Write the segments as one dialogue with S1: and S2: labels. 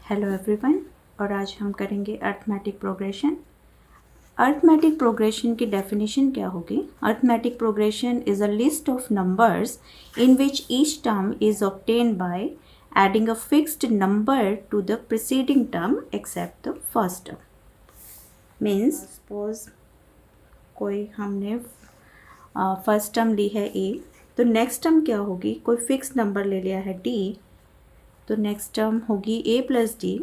S1: Hello everyone, और आज हम करेंगे अर्थमेटिक प्रोग्रेशन। अर्थमेटिक प्रोग्रेशन की डेफिनेशन क्या होगी? Arithmetic progression is a list of numbers in which each term is obtained by adding a fixed number to the preceding term except the first term. Means suppose कोई हमने first term ली है ए, तो next term क्या होगी? कोई fix number ले लिया है डी, तो नेक्स्ट टर्म होगी A plus D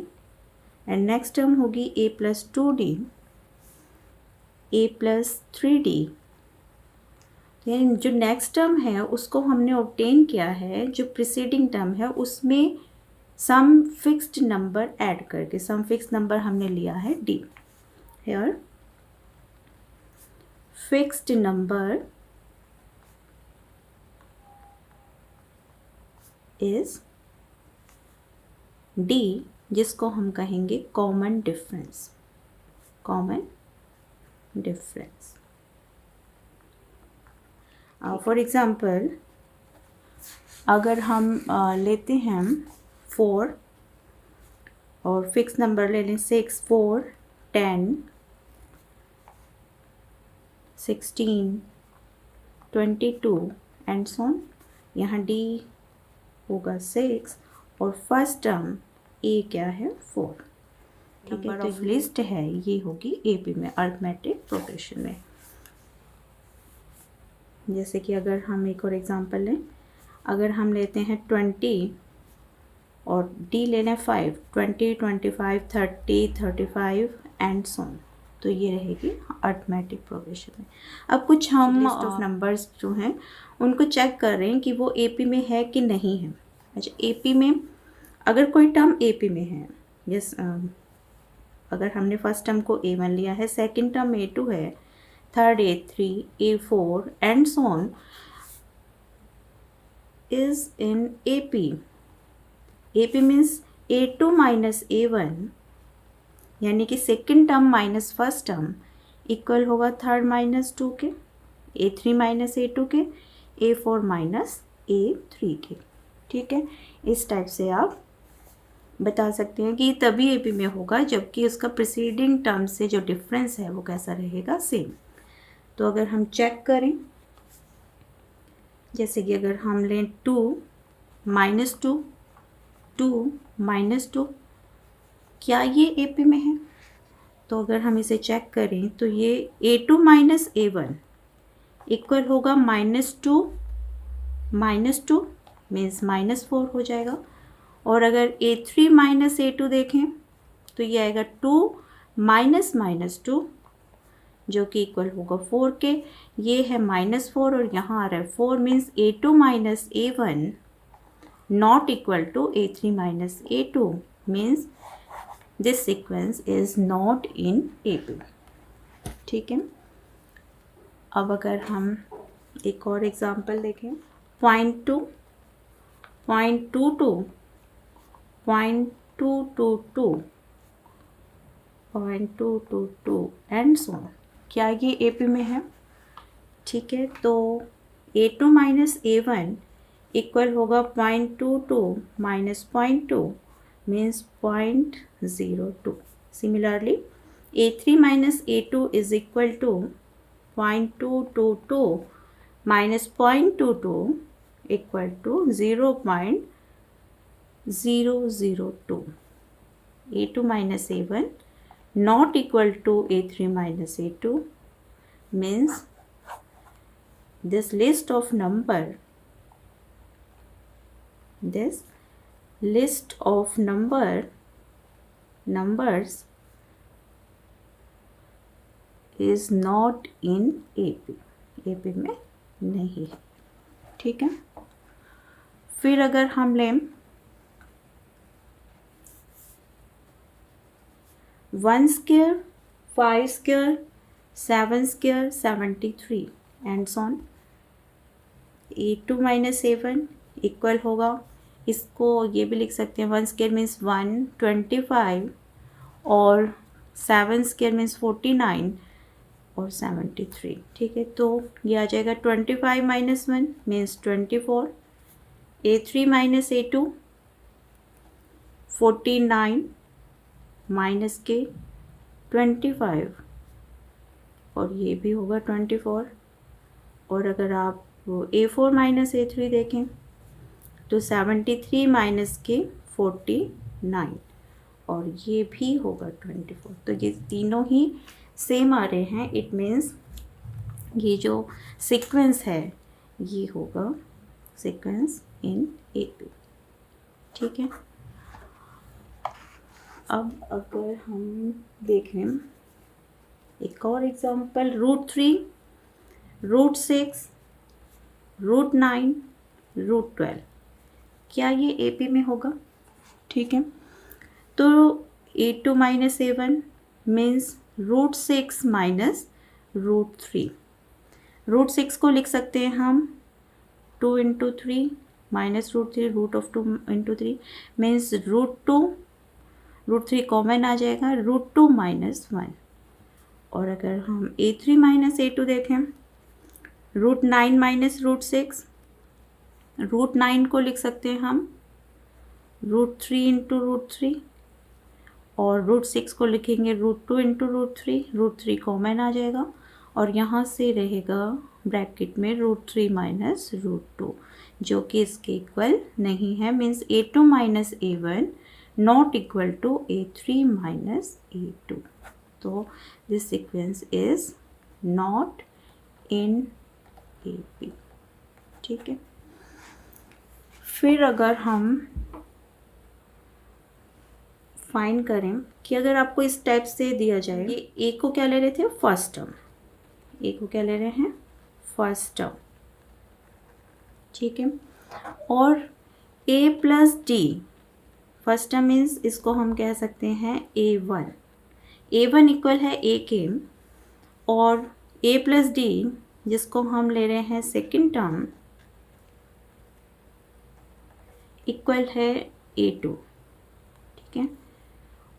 S1: and next term होगी A plus 2d, A plus 3d। जो नेक्स्ट टर्म है उसको हमने ऑब्टेन किया है, जो प्रीसीडिंग टर्म है उसमें सम फिक्स्ड नंबर ऐड करके, सम फिक्स नंबर हमने लिया है d। Here fixed number is d, जिसको हम कहेंगे common difference. Common difference for example, अगर हम लेते हैं 4 और फिक्स नंबर ले लें 6, 4, 10, 16, 22 एंड सो ऑन। यहाँ d होगा 6 और फर्स्ट टर्म a क्या है? 4। ठीक है, तो लिस्ट है ये होगी AP में, अर्थमेटिक प्रोग्रेशन में। जैसे कि अगर हम एक और एग्जांपल लें, अगर हम लेते हैं 20 और D ले लें 5, 20, 25, 30, 35 एंड सो ऑन, तो ये रहेगी अर्थमेटिक प्रोग्रेशन में। अब कुछ हम लिस्ट ऑफ नंबर्स जो हैं उनको चेक कर रहे हैं कि वो AP में है कि नहीं है। अच्छा, AP में अगर कोई टर्म AP में है, अगर हमने फर्स्ट टर्म को A1 लिया है, सेकंड टर्म A2 है, third A3, A4 and so on is in AP। AP means A2 minus A1, यानी कि second term minus first term equal होगा थर्ड माइनस 2 के, A3 माइनस A2 के, A4 minus A3 के। ठीक है, इस टाइप से आप बता सकते हैं कि तभी AP में होगा जबकि उसका प्रीसीडिंग टर्म से जो डिफरेंस है वो कैसा रहेगा? सेम। तो अगर हम चेक करें, जैसे कि अगर हम लें 2 माइनस 2, 2 माइनस 2, क्या ये AP में है? तो अगर हम इसे चेक करें तो ये A2 माइनस A1 इक्वल होगा -2 माइनस 2 मीन्स -4 हो जाएगा। और अगर A3 माइनस A2 देखें तो ये आएगा 2 माइनस -2 जो कि इक्वल होगा 4 के। ये है -4 और यहाँ आ रहा है 4 means A2 minus A1 not equal to A3 minus A2 means this sequence is not in AP। ठीक है, अब अगर हम एक और एग्जांपल देखें, 0.2, 0.22, 0.222, 0.222 एंड सो ऑन, क्या ये AP में है? ठीक है, तो A2 माइनस A1 इक्वल होगा 0.22 minus 0.2 means 0.02। Similarly A3 minus A2 is equal to 0.222 minus 0.22 equal to 0.002। A2 minus A1 not equal to A3 minus A2 means this list of numbers is not in AP में नहीं है। ठीक है, फिर अगर हम लें 1 square, 5 square, 7 square, 73 and so on, A2 minus A1 equal होगा, इसको ये भी लिख सकते हैं 1 स्क्वायर मीन्स 125 और 7 स्क्वायर मीन्स 49 और 73। ठीक है, तो ये आ जाएगा 25 minus 1 means 24, A3 minus A2 49 minus के 25 और ये भी होगा 24। और अगर आप A4 माइनस A3 देखें तो 73 माइनस के 49 और ये भी होगा 24। तो ये तीनों ही सेम आ रहे हैं। इट मीन्स ये जो सीक्वेंस है ये होगा सीक्वेंस इन AP। ठीक है। अब अगर हम देखें एक और एग्जांपल, √3, √6, √9, √12, क्या ये AP में होगा? ठीक है। तो A2 minus A1 means √6 minus √3। √6 को लिख सकते हैं हम 2 into 3 minus √3, √2 into 3 means √3 common आ जाएगा, √2 माइनस 1। और अगर हम A3 माइनस A2 देखें, √9 माइनस √6, √9 को लिख सकते हैं हम √3 इंटू √3 और √6 को लिखेंगे √2 इंटू √3, √3 कॉमन आ जाएगा और यहाँ से रहेगा ब्रैकेट में √3 माइनस √2 जो कि इसके इक्वल नहीं है। Means A2 minus A1 not equal to A3 minus A2। तो this sequence is not in AP। ठीक है। फिर अगर हम फाइंड करें कि अगर आपको इस टाइप से दिया जाए, ये A को क्या ले रहे थे? First term. A को क्या ले रहे हैं? First term. ठीक है। और A plus D first term means इसको हम कह सकते हैं A1। A1 इक्वल है A के और A प्लस D जिसको हम ले रहे हैं सेकेंड टर्म इक्वल है A2। ठीक है।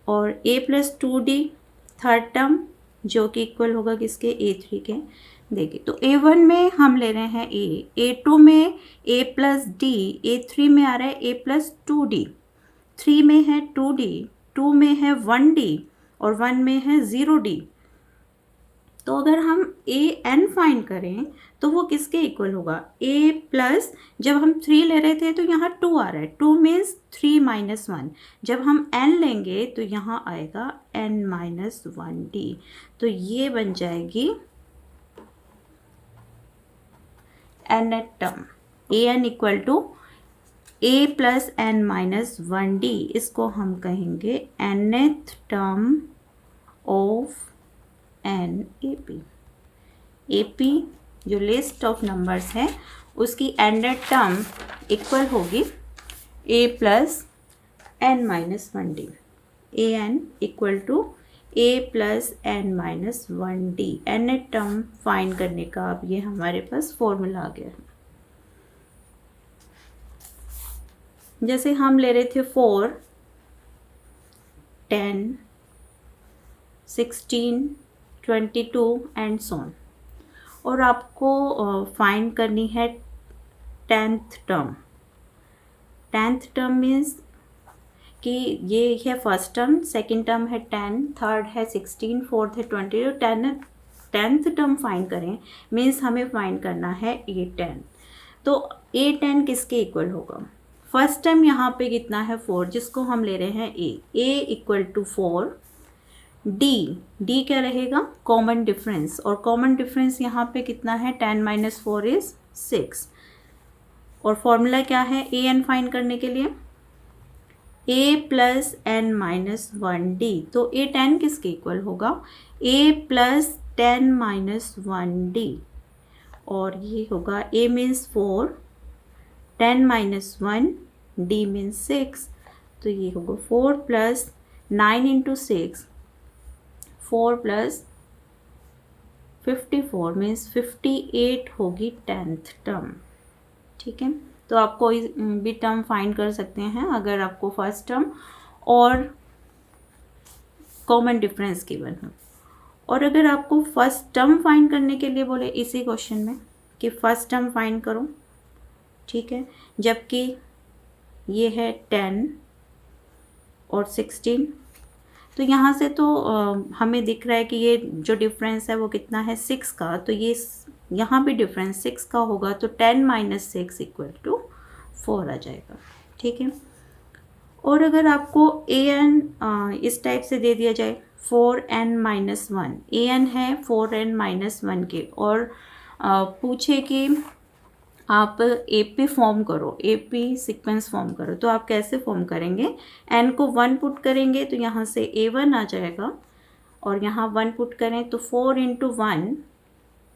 S1: और A plus 2D third term जो कि इक्वल होगा किसके? A3 के। देखिए तो A1 में हम ले रहे हैं A, A2 में A प्लस D, A3 में आ रहा है A प्लस 2D, 3 में है 2D, 2 में है 1D और 1 में है 0D। तो अगर हम AN फाइंड करें तो वो किसके इक्वल होगा? A प्लस, जब हम 3 ले रहे थे तो यहाँ 2 आ रहा है, 2 मीन्स 3 माइनस 1। जब हम N लेंगे तो यहाँ आएगा N माइनस 1D। तो ये बन जाएगी nth term. AN equal to A plus N minus 1D। इसको हम कहेंगे nth term of NAP। AP जो लिस्ट ऑफ नंबर्स है उसकी nth टर्म इक्वल होगी A plus N minus 1D। AN equal to A plus N minus 1D। nth term find करने का अब ये हमारे पास फॉर्मूला आ गया है। जैसे हम ले रहे थे 4, 10, 16, 22 एंड सो ऑन, और आपको फाइंड करनी है 10th term. 10th term means कि ये है फर्स्ट टर्म, सेकंड टर्म है 10, थर्ड है 16, फोर्थ है 20। 10th टर्म फाइंड करें मीन्स हमें फाइंड करना है A10। तो A10 किसके इक्वल होगा? फर्स्ट टर्म यहाँ पे कितना है? 4, जिसको हम ले रहे हैं A इक्वल टू 4। D क्या रहेगा? कॉमन डिफरेंस, और कॉमन डिफरेंस यहाँ पे कितना है? 10 माइनस 4 इज 6। और फॉर्मूला क्या है AN फाइंड करने के लिए? A plus N minus 1D। तो A10 किसके इक्वल होगा? A plus 10 minus 1D। और ये होगा A means 4, 10 minus 1, D means 6। तो ये होगा 4 प्लस 9 इंटू 6, 4 प्लस 54 मीन्स 58 होगी 10th टर्म। ठीक है। तो आप कोई भी टर्म फाइंड कर सकते हैं अगर आपको फर्स्ट टर्म और कॉमन डिफरेंस गिवन हो। और अगर आपको फर्स्ट टर्म फाइंड करने के लिए बोले इसी क्वेश्चन में कि फर्स्ट टर्म फाइंड करो, ठीक है, जबकि ये है 10, और 16। तो यहाँ से तो हमें दिख रहा है कि ये जो डिफरेंस है वो कितना है 6 का, तो ये यहाँ भी डिफरेंस 6 का होगा, तो 10 माइनस 6 इक्वल टू 4 आ जाएगा। ठीक है। और अगर आपको an इस टाइप से दे दिया जाए 4n माइनस 1, an है 4n माइनस 1 के, और पूछे कि आप AP फॉर्म करो, AP सीक्वेंस फॉर्म करो, तो आप कैसे फॉर्म करेंगे? n को 1 पुट करेंगे तो यहाँ से A1 आ जाएगा, और यहाँ 1 पुट करें तो 4 into 1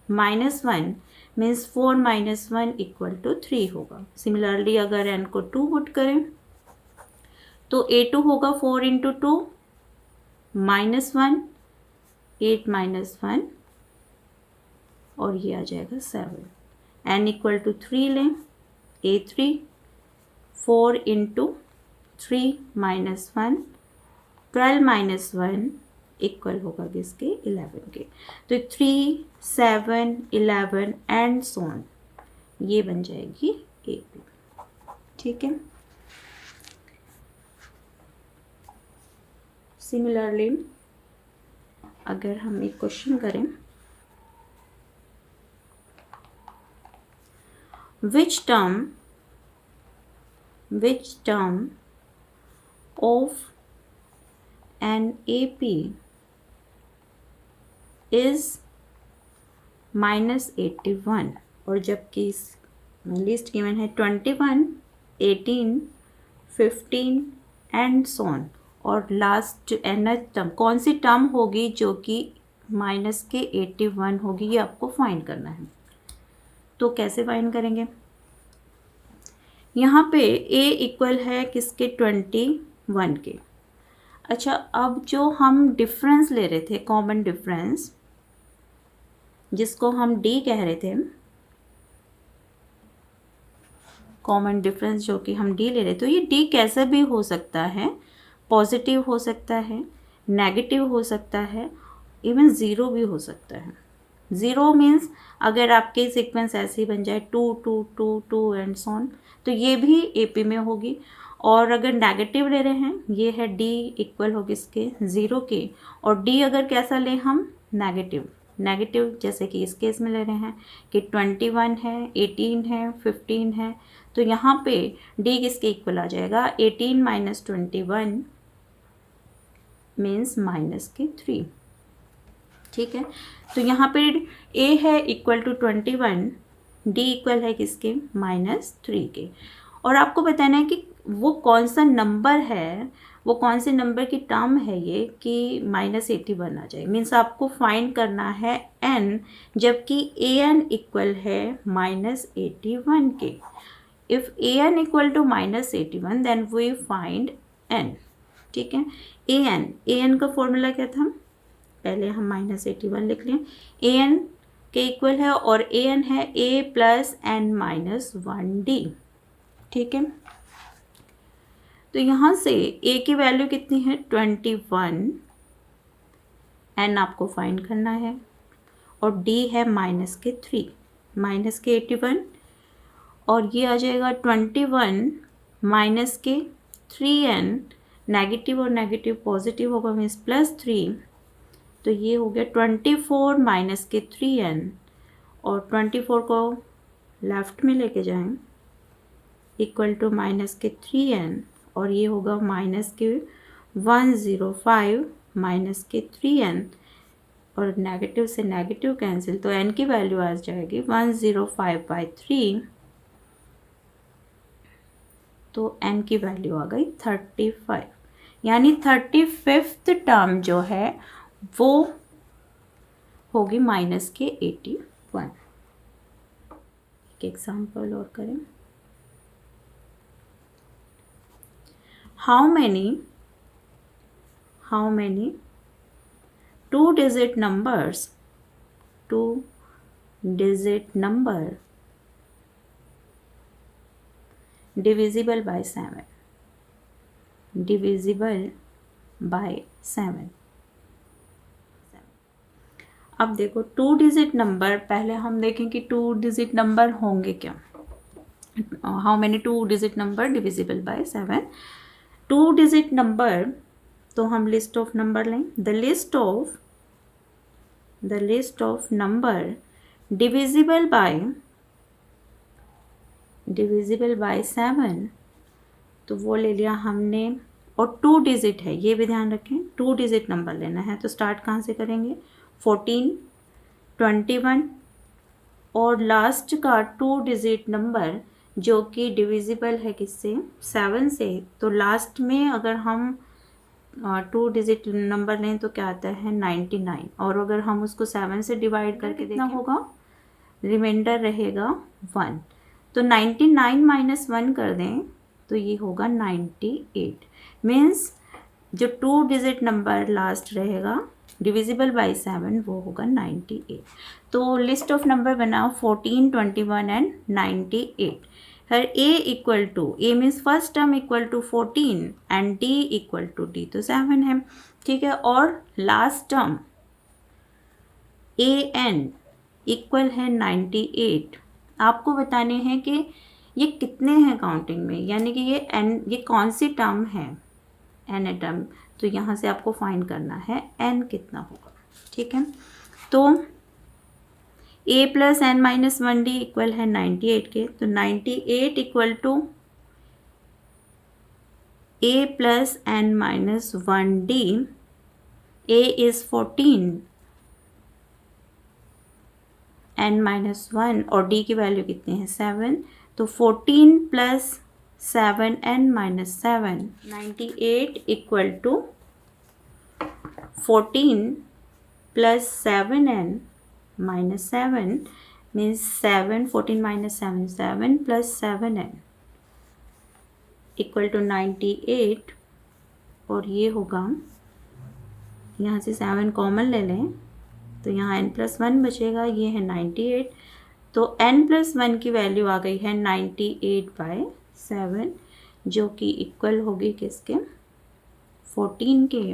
S1: minus 1 means 4 minus 1 equal to 3 होगा। सिमिलरली अगर n को 2 पुट करें तो A2 होगा 4 इंटू 2 माइनस 1, 8 माइनस 1, और ये आ जाएगा 7। n इक्वल टू 3 लें, A3 4 into 3 minus 1, 12 minus 1 equal होगा किसके? 11 के। तो 3, 7, 11 एंड सो ऑन, ये बन जाएगी AP। ठीक है। सिमिलरली अगर हम एक क्वेश्चन करें, which term of an AP is minus 81, और जबकि इस लिस्ट गिवन है 21, 18, 15 एंड सो ऑन, और लास्ट nth टर्म कौन सी टर्म होगी जो कि माइनस के 81 होगी, ये आपको फाइंड करना है। तो कैसे फाइंड करेंगे? यहाँ पे a इक्वल है किसके? 21 के। अच्छा, अब जो हम डिफरेंस ले रहे थे, कॉमन डिफरेंस, जिसको हम d कह रहे थे, कॉमन डिफरेंस जो कि हम d ले रहे थे, तो ये d कैसे भी हो सकता है, पॉजिटिव हो सकता है, नेगेटिव हो सकता है, इवन ज़ीरो भी हो सकता है। ज़ीरो मीन्स अगर आपके सीक्वेंस ऐसे ही बन जाए 2 2 2 2 एंड सो ऑन, तो ये भी AP में होगी। और अगर नेगेटिव ले रहे हैं, ये है d इक्वल होगी इसके 0 के, और d अगर कैसा लें हम? नेगेटिव, जैसे कि इस केस में ले रहे हैं कि 21 है, 18 है, 15 है, तो यहाँ पे d किसके इक्वल आ जाएगा? 18 माइनस 21 मीन्स माइनस के 3। ठीक है। तो यहाँ पे a है इक्वल टू 21, d इक्वल है किसके? माइनस 3 के। और आपको बताना है कि वो कौन सा नंबर है, वो कौन से नंबर की टर्म है ये कि माइनस 81 आ जाए। मीन्स आपको फाइंड करना है n, जबकि an इक्वल है माइनस 81 के। If an equal to minus 81 then we find n। ठीक है। an का फॉर्मूला क्या था? पहले हम माइनस 81 लिख लें। an के इक्वल है, और an है a plus n minus 1d। ठीक है। तो यहाँ से a की वैल्यू कितनी है? 21, n आपको फाइंड करना है, और d है माइनस के 3, माइनस के 81, और ये आ जाएगा 21 माइनस के 3n, नेगेटिव और नेगेटिव पॉजिटिव होगा मीन्स प्लस 3, तो ये हो गया 24 माइनस के 3n, और 24 को लेफ्ट में लेके जाएं इक्वल टू माइनस के 3n, और ये होगा माइनस के 105 माइनस के 3n, और नेगेटिव से नेगेटिव कैंसिल, तो n की वैल्यू आ जाएगी 105/3, तो n की वैल्यू आ गई 35। यानी 35th टर्म जो है वो होगी माइनस के 81। एक एग्जाम्पल और करें। How many two digit number divisible by 7, divisible by 7। अब देखो 2 डिजिट नंबर, पहले हम देखें कि 2 डिजिट नंबर होंगे क्या। How many 2 digit number divisible by 7। 2 digit number, तो हम लिस्ट ऑफ नंबर लें, the list of number divisible by 7, तो वो ले लिया हमने। और 2 डिजिट है, ये भी ध्यान रखें, 2 डिजिट नंबर लेना है। तो स्टार्ट कहाँ से करेंगे, 14, 21 और लास्ट का 2 डिजिट नंबर जो कि डिविजिबल है किससे, 7 से। तो लास्ट में अगर हम 2 डिजिट नंबर लें तो क्या आता है 99, और अगर हम उसको 7 से डिवाइड करके कितना होगा, रिमाइंडर रहेगा 1। तो 99 माइनस 1 कर दें तो ये होगा 98। मीन्स जो 2 डिजिट नंबर लास्ट रहेगा डिविजिबल बाय 7 वो होगा 98। तो लिस्ट ऑफ नंबर बनाओ 14, 21 एंड 98। हर a means first term equal to 14 and d equal to d तो 7 है, ठीक है। और लास्ट टर्म an इक्वल है 98। आपको बताने हैं कि ये कितने हैं काउंटिंग में, यानी कि ये कौन सी टर्म है, n टर्म। तो यहाँ से आपको फाइंड करना है n कितना होगा, ठीक है। तो a plus n minus 1d equal है 98 के, तो 98 equal to a plus n minus 1d, a is 14, n minus 1 और d की वैल्यू कितनी है 7, तो 14 plus 7n minus 7, 98 equal to 14 plus 7n minus 7 means 7, 14 minus 7 7 plus 7n equal to 98। और ये होगा, यहाँ से 7 कॉमन ले लें तो यहाँ n प्लस 1 बचेगा, ये है 98। तो n प्लस 1 की वैल्यू आ गई है 98/7 जो कि इक्वल होगी किसके, 14 के,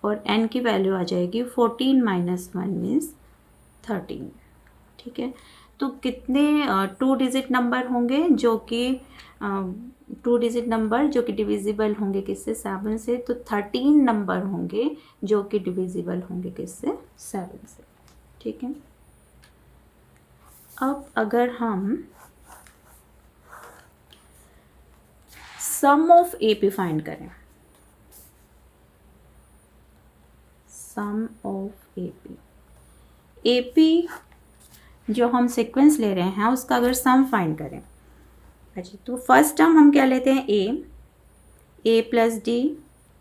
S1: और n की वैल्यू आ जाएगी 14 माइनस 1 मीन्स 13, ठीक है। तो कितने 2 डिजिट नंबर होंगे जो कि 2 डिजिट नंबर जो कि डिविजिबल होंगे किससे, 7 से। तो 13 नंबर होंगे जो कि डिविजिबल होंगे किससे, 7 से, ठीक है। अब अगर हम सम ऑफ AP फाइंड करें, सम ऑफ AP जो हम सीक्वेंस ले रहे हैं उसका अगर सम फाइंड करें, अच्छा तो फर्स्ट टर्म हम क्या लेते हैं a प्लस d,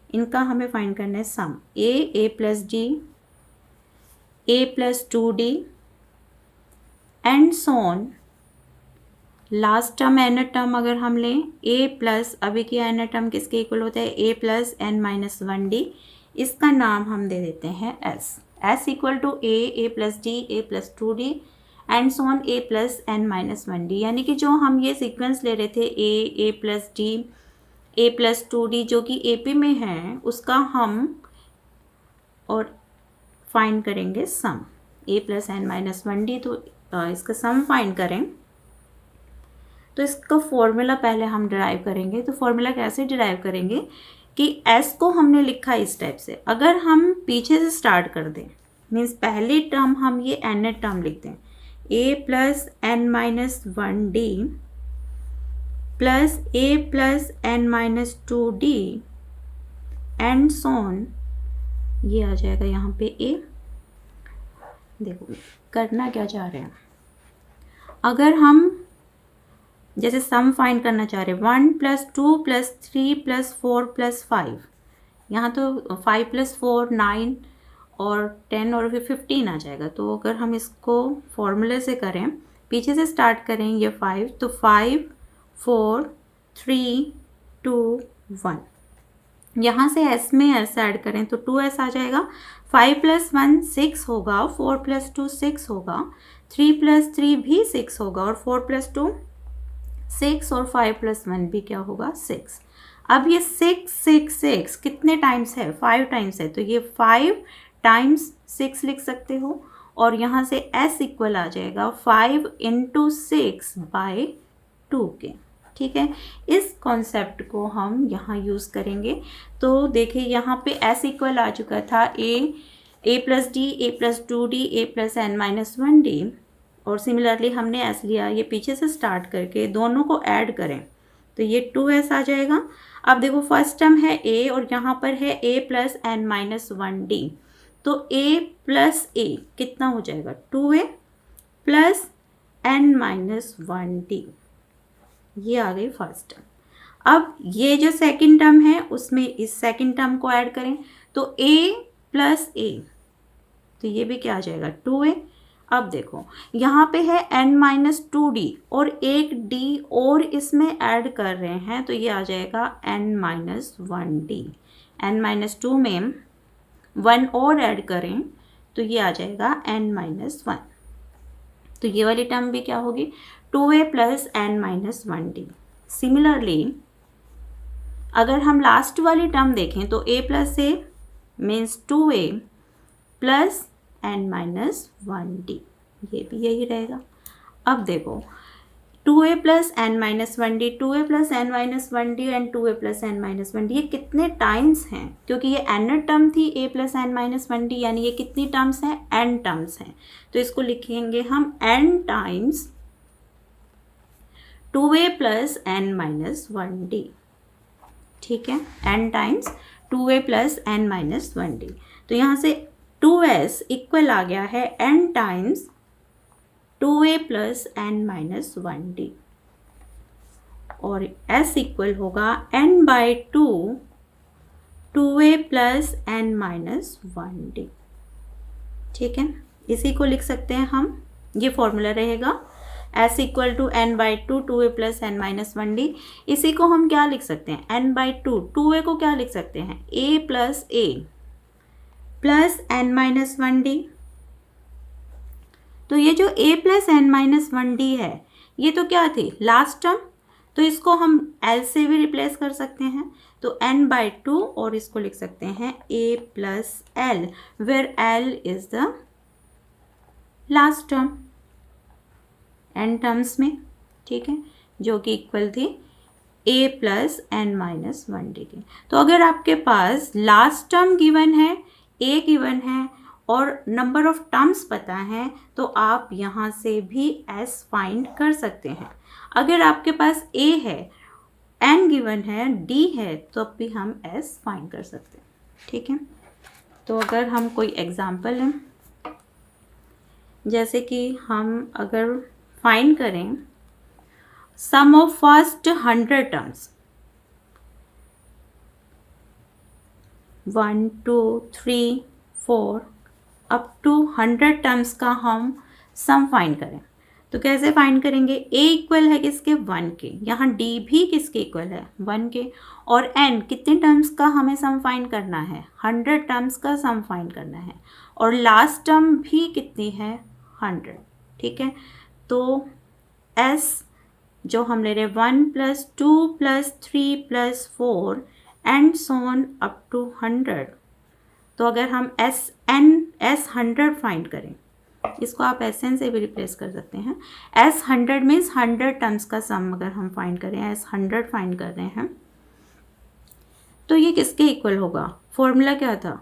S1: इनका हमें फाइंड करना है sum, a plus d, a plus 2d and so on. Last term n term अगर हम लें a प्लस, अभी की n टर्म किसके इक्वल होता है, a plus n minus 1d, इसका नाम हम दे देते हैं s equal to a plus d, a plus 2d and so on a plus n minus 1d। यानी कि जो हम ये सीक्वेंस ले रहे थे a plus d, a plus 2d जो कि AP में है, उसका हम और फाइंड करेंगे सम, a plus n minus 1d। तो इसका सम फाइंड करें तो इसका फॉर्मूला पहले हम डिराइव करेंगे। तो फॉर्मूला कैसे डिराइव करेंगे कि s को हमने लिखा इस टाइप से, अगर हम पीछे से स्टार्ट कर दें मीन्स पहली टर्म हम ये n टर्म लिखते हैं, a plus n minus 1d plus a plus n minus 2d and so on, ये आ जाएगा यहाँ पे a। देखो करना क्या चाह रहे हैं, अगर हम जैसे सम फाइंड करना चाह रहे हैं 1 प्लस 2 प्लस 3 प्लस 4 प्लस 5, यहाँ तो 5 प्लस 4 9 और 10 और फिर 15 आ जाएगा। तो अगर हम इसको फॉर्मूले से करें, पीछे से स्टार्ट करें ये 5, तो 5 4 3 2 1, यहाँ से s में s ऐड करें तो 2s आ जाएगा। 5 प्लस 1 6 होगा, 4 प्लस 2 6 होगा, 3 प्लस 3 भी 6 होगा, और 4 प्लस 2 6 और 5 प्लस 1 भी क्या होगा 6। अब ये 6 6 6 कितने टाइम्स है, 5 टाइम्स है, तो ये 5 टाइम्स 6 लिख सकते हो, और यहाँ से s इक्वल आ जाएगा 5 इंटू 6 बाई 2 के, ठीक है। इस कॉन्सेप्ट को हम यहाँ यूज़ करेंगे। तो देखिए यहाँ पे s इक्वल आ चुका था a plus D, a plus 2d, a plus n minus 1d, और सिमिलरली हमने s लिया। ये पीछे से स्टार्ट करके दोनों को ऐड करें तो ये 2s आ जाएगा। अब देखो फर्स्ट टर्म है a और यहाँ पर है a plus n minus 1d, तो a प्लस a कितना हो जाएगा 2a plus n minus 1d, ये आ गई फर्स्ट टर्म। अब ये जो सेकंड टर्म है उसमें इस सेकंड टर्म को ऐड करें तो a प्लस a, तो ये भी क्या आ जाएगा 2a। अब देखो यहाँ पे है n माइनस 2d और एक d और इसमें ऐड कर रहे हैं तो ये आ जाएगा n minus 1d। n minus 2 में 1 और ऐड करें तो ये आ जाएगा n माइनस 1, तो ये वाली टर्म भी क्या होगी 2a plus n minus 1d। Similarly अगर हम लास्ट वाली टर्म देखें तो a plus a means 2a plus n minus 1d, ये भी यही रहेगा। अब देखो 2a plus n minus 1d, 2a plus n minus 1d and 2a plus n minus 1d, ये कितने टाइम्स हैं, क्योंकि ये n टर्म थी a plus n minus 1d, यानी ये कितनी टर्म्स हैं n टर्म्स हैं। तो इसको लिखेंगे हम n times 2a plus n minus 1d, ठीक है, n times 2a plus n minus 1d। तो यहाँ से 2s इक्वल आ गया है n times 2a plus n minus 1d, और s इक्वल होगा n by 2 2a plus n minus 1d, ठीक है। इसी को लिख सकते हैं हम, ये फॉर्मूला रहेगा s equal to n by 2 2a plus n minus 1d। इसी को हम क्या लिख सकते हैं n बाई 2, 2a को क्या लिख सकते हैं a plus n minus 1d। तो ये जो a plus n minus 1d है ये तो क्या थी लास्ट टर्म, तो इसको हम l से भी रिप्लेस कर सकते हैं, तो n बाई 2 और इसको लिख सकते हैं a plus l, where l is the last term n terms में, ठीक है, जो कि इक्वल थी a plus n minus 1d की। तो अगर आपके पास लास्ट टर्म गिवन है, a गिवन है और नंबर ऑफ टर्म्स पता है तो आप यहाँ से भी s फाइंड कर सकते हैं। अगर आपके पास a है, n गिवन है, d है, तो अब भी हम s फाइंड कर सकते हैं, ठीक है। तो अगर हम कोई एग्जांपल लें, जैसे कि हम अगर फाइंड करें sum of first 100 terms 1 2 3 4 up to 100 terms का हम सम फाइंड करें, तो कैसे फाइंड करेंगे, a इक्वल है किसके 1 के, यहाँ d भी किसके इक्वल है 1 के, और n कितने टर्म्स का हमें सम फाइंड करना है 100 टर्म्स का सम फाइंड करना है, और लास्ट टर्म भी कितनी है 100, ठीक है। तो s जो हम ले रहे 1 plus 2 plus 3 plus 4 and so on up to 100, तो अगर हम s 100 फाइंड करें, इसको आप sn से भी रिप्लेस कर सकते हैं, s 100 मीन्स 100 टर्म्स का सम अगर हम फाइंड करें, s 100 फाइंड कर रहे हैं, तो ये किसके इक्वल होगा, फॉर्मूला क्या था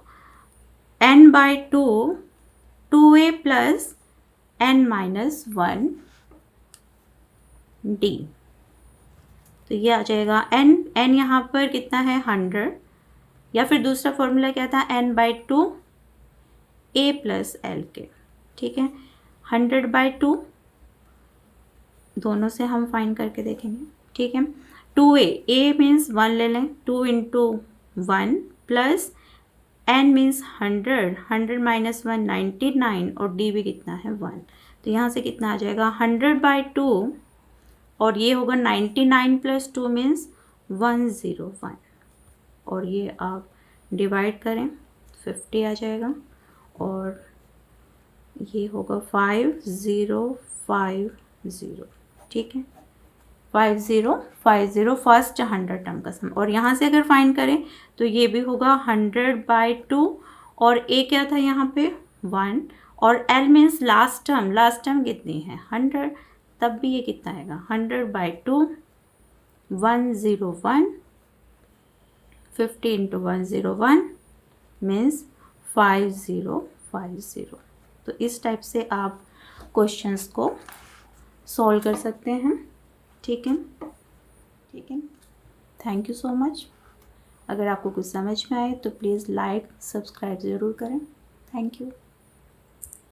S1: n by 2 2a plus n minus 1d, तो ये आ जाएगा n यहाँ पर कितना है 100, या फिर दूसरा फॉर्मूला क्या था n by 2 a plus l के, ठीक है। 100 बाई 2 दोनों से हम फाइंड करके देखेंगे, ठीक है। 2a मीन्स 1 ले लें, 2 into 1 plus n means 100 minus 1 99, और d भी कितना है 1, तो यहाँ से कितना आ जाएगा 100 बाई 2, और ये होगा 99 प्लस 2 मीन्स 101, और ये आप डिवाइड करें 50 आ जाएगा, और ये होगा 5050, ठीक है, 5050 फर्स्ट 100 टर्म का सम, और यहाँ से अगर फाइंड करें तो ये भी होगा 100 बाई 2, और a क्या था यहाँ पे 1, और l मीन्स लास्ट टर्म कितनी है 100, तब भी ये कितना आएगा 100 बाई 2 101, 50 into 101 मीन्स 5050। तो इस टाइप से आप क्वेश्चंस को सॉल्व कर सकते हैं। ठीक है, ठीक है। Thank you so much. अगर आपको कुछ समझ में आए तो प्लीज़ लाइक सब्सक्राइब ज़रूर करें। Thank you.